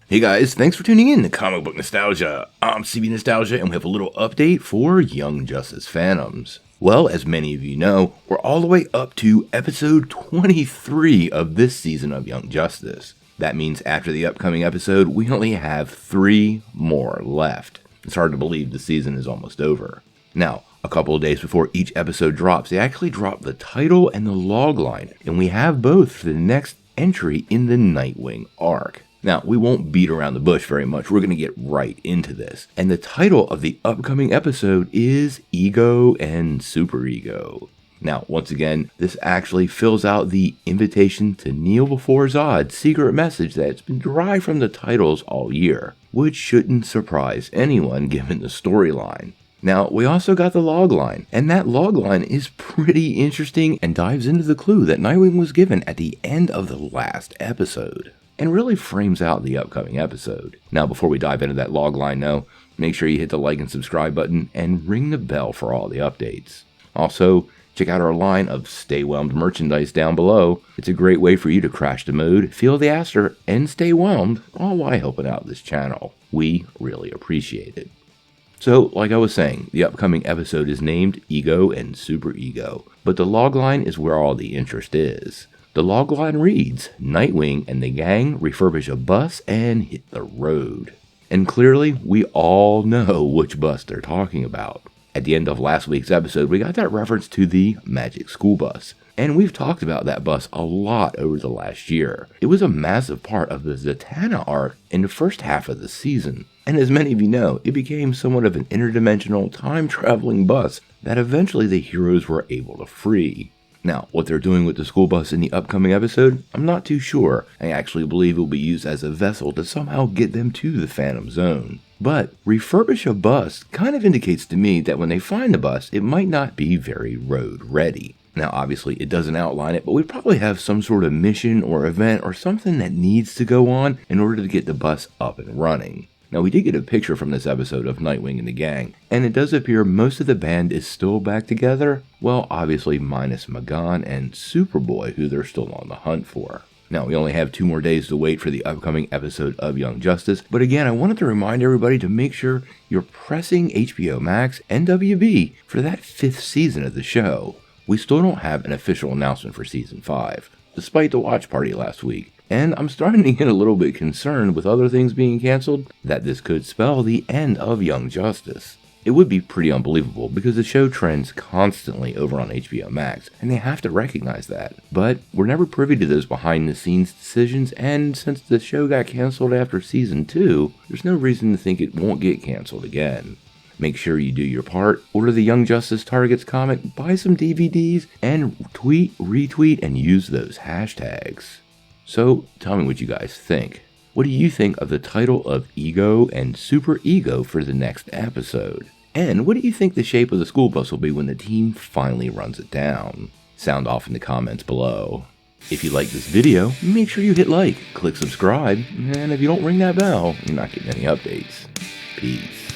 Hey guys, thanks for tuning in to Comic Book Nostalgia. I'm CB Nostalgia, and we have a little update for Young Justice Phantoms. Well, as many of you know, we're all the way up to episode 23 of this season of Young Justice. That means after the upcoming episode, we only have 3 more left. It's hard to believe the season is almost over. Now, a couple of days before each episode drops, they actually drop the title and the logline, and we have both for the next entry in the Nightwing arc. Now, we won't beat around the bush very much, we're going to get right into this. And the title of the upcoming episode is Ego and Superego. Now, once again, this actually fills out the invitation to kneel before Zod secret message that's been derived from the titles all year, which shouldn't surprise anyone given the storyline. Now, we also got the logline, and that logline is pretty interesting and dives into the clue that Nightwing was given at the end of the last episode, and really frames out the upcoming episode. Now, before we dive into that logline, though, make sure you hit the like and subscribe button and ring the bell for all the updates. Also, check out our line of Stay Whelmed merchandise down below. It's a great way for you to crash the mood, feel the aster, and stay whelmed, all while helping out this channel. We really appreciate it. So, like I was saying, the upcoming episode is named Ego and Superego, but the logline is where all the interest is. The logline reads, Nightwing and the gang refurbish a bus and hit the road. And clearly, we all know which bus they're talking about. At the end of last week's episode, we got that reference to the Magic School Bus. And we've talked about that bus a lot over the last year. It was a massive part of the Zatanna arc in the first half of the season. And as many of you know, it became somewhat of an interdimensional, time-traveling bus that eventually the heroes were able to free. Now, what they're doing with the school bus in the upcoming episode, I'm not too sure. I actually believe it will be used as a vessel to somehow get them to the Phantom Zone. But refurbish a bus kind of indicates to me that when they find the bus, it might not be very road ready. Now, obviously, it doesn't outline it, but we probably have some sort of mission or event or something that needs to go on in order to get the bus up and running. Now, we did get a picture from this episode of Nightwing and the gang, and it does appear most of the band is still back together, well, obviously minus Magan and Superboy, who they're still on the hunt for. Now, we only have 2 more days to wait for the upcoming episode of Young Justice, but again, I wanted to remind everybody to make sure you're pressing HBO Max and WB for that 5th season of the show. We still don't have an official announcement for Season 5, despite the watch party last week. And I'm starting to get a little bit concerned with other things being canceled that this could spell the end of Young Justice. It would be pretty unbelievable because the show trends constantly over on HBO Max, and they have to recognize that. But we're never privy to those behind the scenes decisions, and since the show got canceled after Season 2, there's no reason to think it won't get canceled again. Make sure you do your part, order the Young Justice Targets comic, buy some DVDs, and tweet, retweet, and use those hashtags. So, tell me what you guys think. What do you think of the title of Ego and Superego for the next episode? And what do you think the shape of the school bus will be when the team finally runs it down? Sound off in the comments below. If you like this video, make sure you hit like, click subscribe, and if you don't ring that bell, you're not getting any updates. Peace.